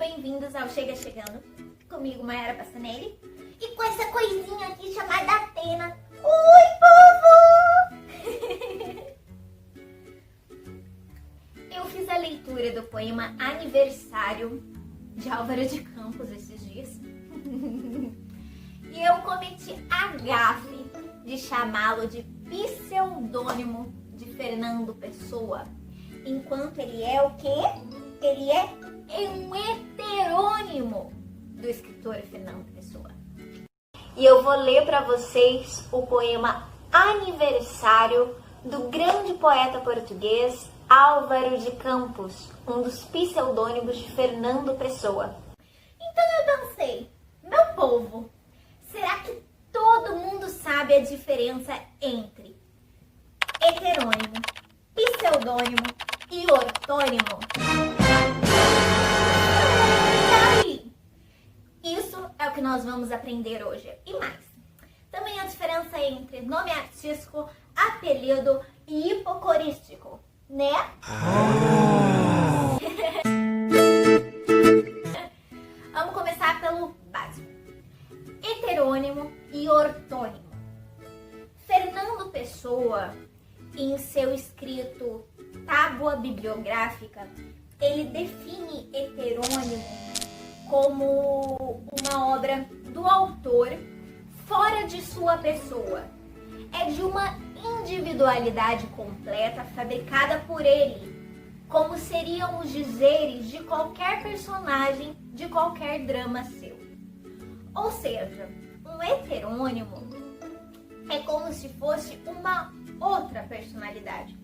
bem-vindos ao Chega Chegando, comigo, Mayara Passanelli, e com essa coisinha aqui chamada Atena. Oi, povo! Eu fiz a leitura do poema Aniversário de Álvaro de Campos esses dias, e eu cometi a gafe de chamá-lo de pseudônimo de Fernando Pessoa, enquanto ele é o quê? Ele é um heterônimo do escritor Fernando Pessoa. E eu vou ler para vocês o poema Aniversário do grande poeta português Álvaro de Campos, um dos pseudônimos de Fernando Pessoa. Então eu pensei, meu povo, será que todo mundo sabe a diferença entre heterônimo, pseudônimo e ortônimo? Isso é o que nós vamos aprender hoje. E mais, também a diferença entre nome artístico, apelido e hipocorístico, né? Vamos começar pelo básico. Heterônimo e ortônimo. Fernando Pessoa, em seu escrito Tábua Bibliográfica, ele define heterônimo como uma obra do autor fora de sua pessoa. É de uma individualidade completa fabricada por ele, como seriam os dizeres de qualquer personagem de qualquer drama seu. Ou seja, um heterônimo é como se fosse uma outra personalidade.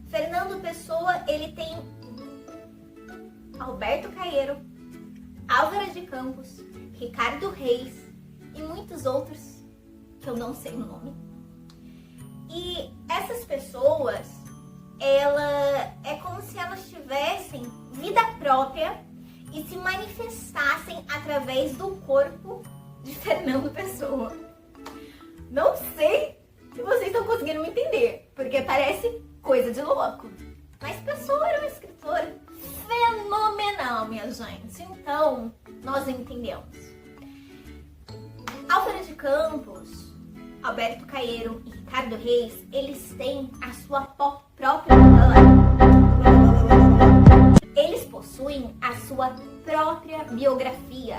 Fernando Pessoa, ele tem Alberto Caeiro, Álvaro de Campos, Ricardo Reis e muitos outros que eu não sei o nome. E essas pessoas, é como se elas tivessem vida própria e se manifestassem através do corpo de Fernando Pessoa. Não sei se vocês estão conseguindo me entender, porque parece coisa de louco. Mas Pessoa era um escritor fenomenal, minha gente. Então, nós entendemos. Álvaro de Campos, Alberto Caeiro e Ricardo Reis, eles têm a sua própria... Eles possuem a sua própria biografia.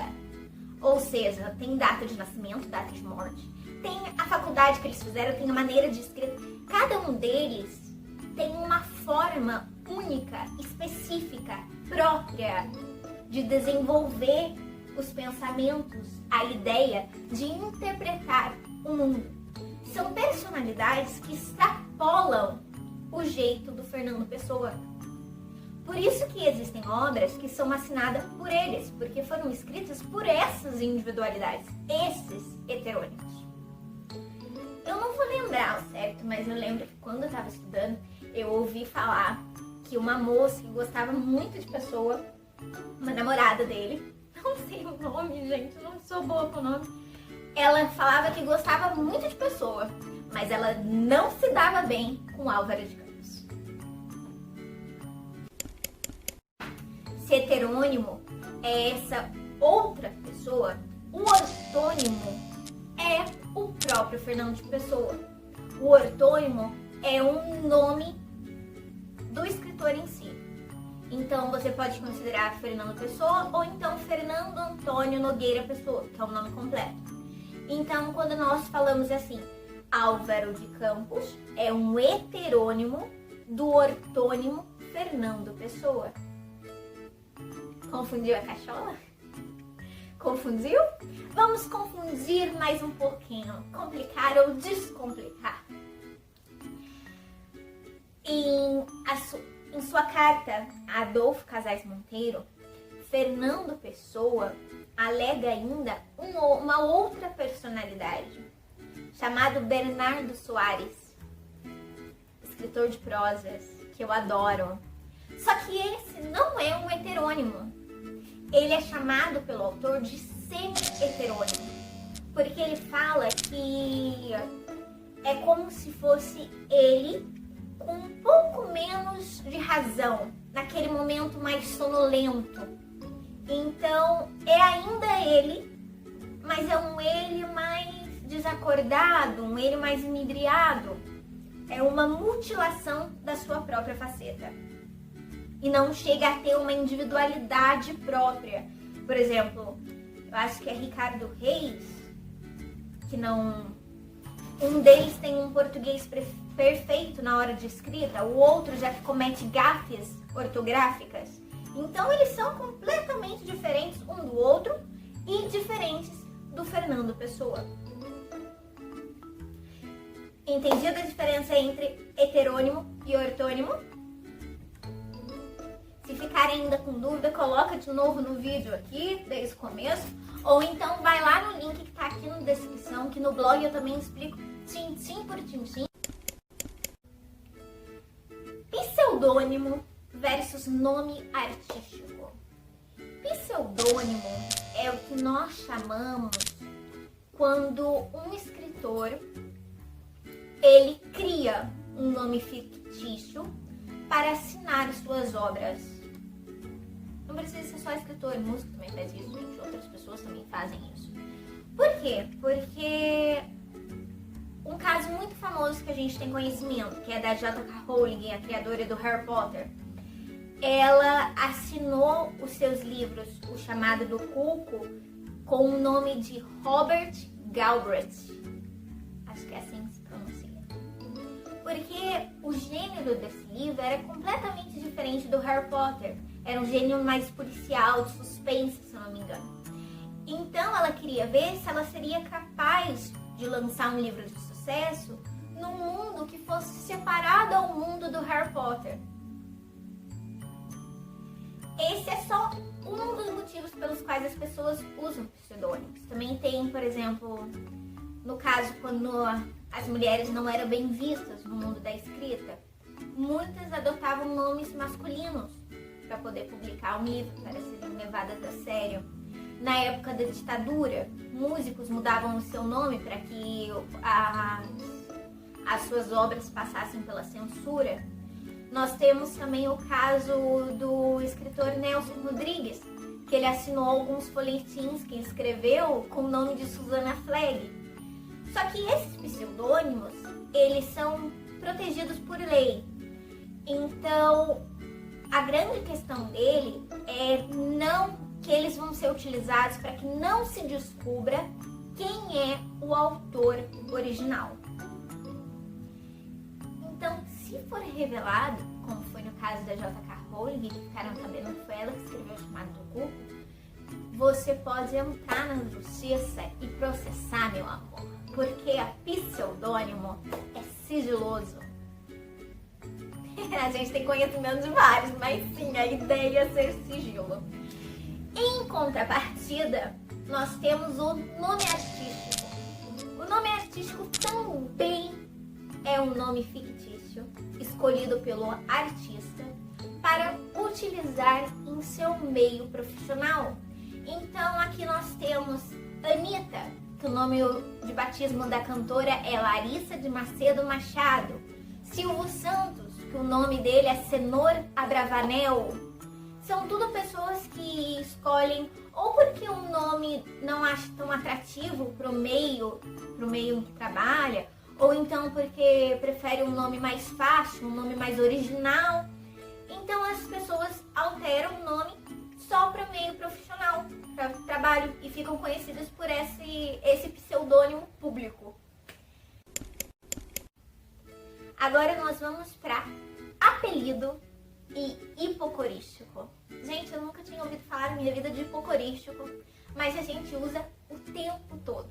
Ou seja, tem data de nascimento, data de morte, tem a faculdade que eles fizeram, tem a maneira de escrita. Cada um deles tem uma forma única, específica, própria de desenvolver os pensamentos, a ideia de interpretar o mundo. São personalidades que extrapolam o jeito do Fernando Pessoa. Por isso que existem obras que são assinadas por eles, porque foram escritas por essas individualidades, esses heterônimos. Eu não vou lembrar ao certo, mas eu lembro que quando eu estava estudando, eu ouvi falar que uma moça que gostava muito de Pessoa, uma namorada dele, não sei o nome, gente, não sou boa com o nome, ela falava que gostava muito de Pessoa, mas ela não se dava bem com Álvaro de Campos. Se heterônimo é essa outra pessoa, o ortônimo é o próprio Fernando de Pessoa. O ortônimo é um nome do escritor em si. Então você pode considerar Fernando Pessoa ou então Fernando Antônio Nogueira Pessoa, que é o nome completo. Então quando nós falamos assim, Álvaro de Campos é um heterônimo do ortônimo Fernando Pessoa. Confundiu a cachola? Confundiu? Vamos confundir mais um pouquinho, complicar ou descomplicar. Em sua carta a Adolfo Casais Monteiro, Fernando Pessoa alega ainda uma outra personalidade, chamado Bernardo Soares, escritor de prosas, que eu adoro. Só que esse não é um heterônimo. Ele é chamado pelo autor de semi-heterônimo, porque ele fala que é como se fosse ele com um pouco menos de razão, naquele momento mais sonolento. Então, é ainda ele, mas é um ele mais desacordado, um ele mais inebriado. É uma mutilação da sua própria faceta. E não chega a ter uma individualidade própria. Por exemplo, eu acho que é Ricardo Reis, que não... Um deles tem um português perfeito na hora de escrita, o outro já comete gafes ortográficas. Então eles são completamente diferentes um do outro e diferentes do Fernando Pessoa. Entendido a diferença entre heterônimo e ortônimo? Se ficarem ainda com dúvida, coloca de novo no vídeo aqui, desde o começo, ou então vai lá no link que está aqui na descrição, que no blog eu também explico tintim por tintim. Pseudônimo versus nome artístico. Pseudônimo é o que nós chamamos quando um escritor ele cria um nome fictício para assinar suas obras. Não precisa ser só escritor, músico também faz isso, gente. Outras pessoas também fazem isso. Por quê? Porque um caso muito famoso que a gente tem conhecimento, que é da J.K. Rowling, a criadora do Harry Potter, ela assinou os seus livros, o chamado do Culco, com o nome de Robert Galbraith. Acho que é assim que se pronuncia. Porque o gênero desse livro era completamente diferente do Harry Potter. Era um gênero mais policial, de suspense, se não me engano. Então ela queria ver se ela seria capaz de lançar um livro de sucesso num mundo que fosse separado ao mundo do Harry Potter. Esse é só um dos motivos pelos quais as pessoas usam pseudônimos. Também tem, por exemplo, no caso quando as mulheres não eram bem vistas no mundo da escrita, muitas adotavam nomes masculinos para poder publicar um livro, para serem levadas a sério. Na época da ditadura, músicos mudavam o seu nome para que as suas obras passassem pela censura. Nós temos também o caso do escritor Nelson Rodrigues, que ele assinou alguns folhetins que escreveu com o nome de Susana Flegg. Só que esses pseudônimos, eles são protegidos por lei. Então, a grande questão dele é que eles vão ser utilizados para que não se descubra quem é o autor original. Então, se for revelado, como foi no caso da J.K. Rowling, que ficaram sabendo que foi ela que escreveu o Chamado do Culco, você pode entrar na justiça e processar, meu amor, porque a pseudônimo é sigiloso. A gente tem conhecimento de vários, mas sim, a ideia é ser sigilo. Em contrapartida, nós temos o nome artístico. O nome artístico também é um nome fictício, escolhido pelo artista para utilizar em seu meio profissional. Então, aqui nós temos Anitta, que o nome de batismo da cantora é Larissa de Macedo Machado. Silvio Santos, que o nome dele é Senor Abravanel. São tudo pessoas que escolhem ou porque o nome não acha tão atrativo pro meio em que trabalha, ou então porque prefere um nome mais fácil, um nome mais original. Então as pessoas alteram o nome só para meio profissional, para trabalho, e ficam conhecidas por esse pseudônimo público. Agora nós vamos para apelido e hipocorístico. Gente, eu nunca tinha ouvido falar na minha vida de hipocorístico, mas a gente usa o tempo todo.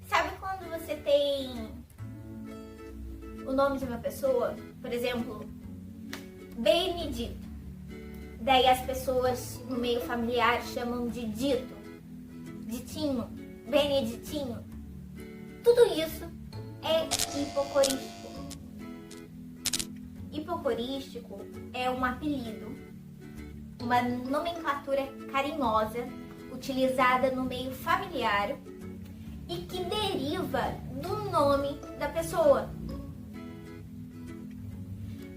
Sabe quando você tem o nome de uma pessoa, por exemplo, Benedito, daí as pessoas no meio familiar chamam de Dito, Ditinho, Beneditinho. Tudo isso é hipocorístico. Hipocorístico é um apelido, uma nomenclatura carinhosa utilizada no meio familiar e que deriva do nome da pessoa.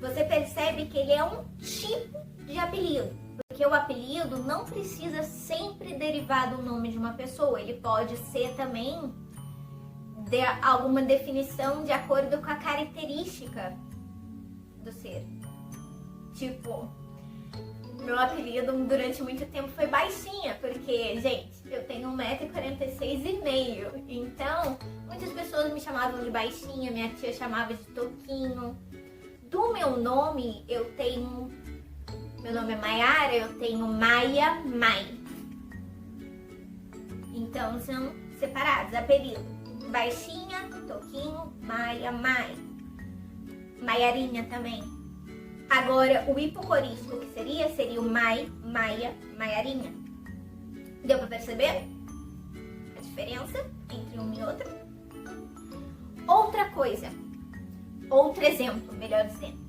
Você percebe que ele é um tipo de apelido, porque Porque o apelido não precisa sempre derivar do nome de uma pessoa. Ele pode ser também de alguma definição de acordo com a característica do ser. Tipo, meu apelido durante muito tempo foi baixinha, porque, gente, eu tenho 1,46 m. Então, muitas pessoas me chamavam de baixinha, minha tia chamava de Toquinho. Do meu nome, meu nome é Maiara, eu tenho Maia, Mai. Então, são separados, apelido. Baixinha, Toquinho, Maia, Mai. Maiarinha também. Agora, o hipocorístico que seria o Mai, Maia, Maiarinha. Deu pra perceber a diferença entre um e outro? Outra coisa, outro exemplo, melhor dizendo.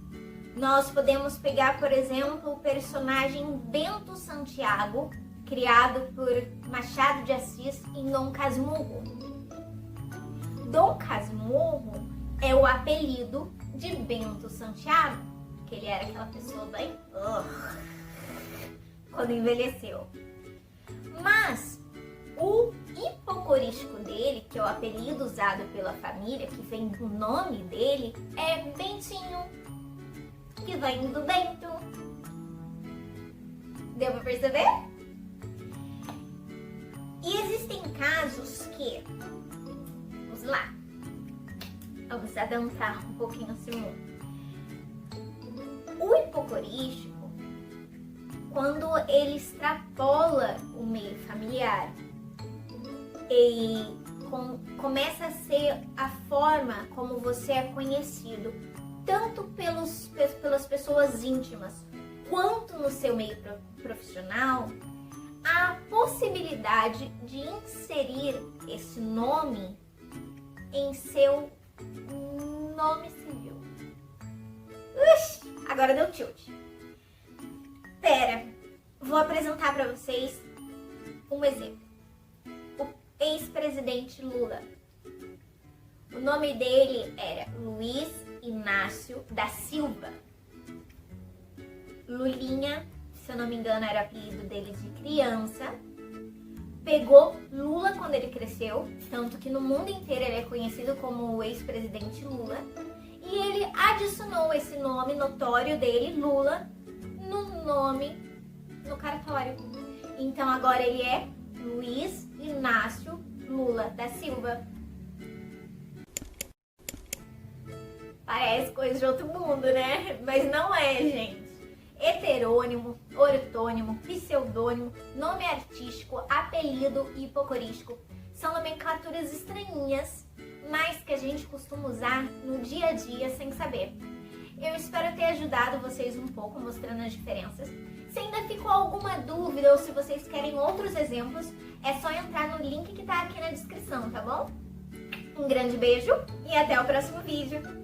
Nós podemos pegar, por exemplo, o personagem Bento Santiago, criado por Machado de Assis em Dom Casmurro. Dom Casmurro é o apelido de Bento Santiago, que ele era aquela pessoa bem... quando envelheceu. Mas o hipocorístico dele, que é o apelido usado pela família, que vem do nome dele, é Bentinho, que vem do Bento. Deu pra perceber? E existem casos que... Vamos lá. Vamos adentrar um pouquinho nesse mundo. O hipocorístico, quando ele extrapola o meio familiar e começa a ser a forma como você é conhecido, tanto pelas pessoas íntimas quanto no seu meio profissional, há a possibilidade de inserir esse nome em seu nome civil. Agora deu tilt. Pera, vou apresentar para vocês um exemplo. O ex-presidente Lula. O nome dele era Luiz Inácio da Silva. Lulinha, se eu não me engano, era o apelido dele de criança. Pegou Lula quando ele cresceu, tanto que no mundo inteiro ele é conhecido como o ex-presidente Lula. E ele adicionou esse nome notório dele, Lula, no cartório. Então agora ele é Luiz Inácio Lula da Silva. Parece coisa de outro mundo, né? Mas não é, gente. Heterônimo, ortônimo, pseudônimo, nome artístico, apelido e hipocorístico são nomenclaturas estranhinhas, mas que a gente costuma usar no dia a dia sem saber. Eu espero ter ajudado vocês um pouco mostrando as diferenças. Se ainda ficou alguma dúvida ou se vocês querem outros exemplos, é só entrar no link que tá aqui na descrição, tá bom? Um grande beijo e até o próximo vídeo!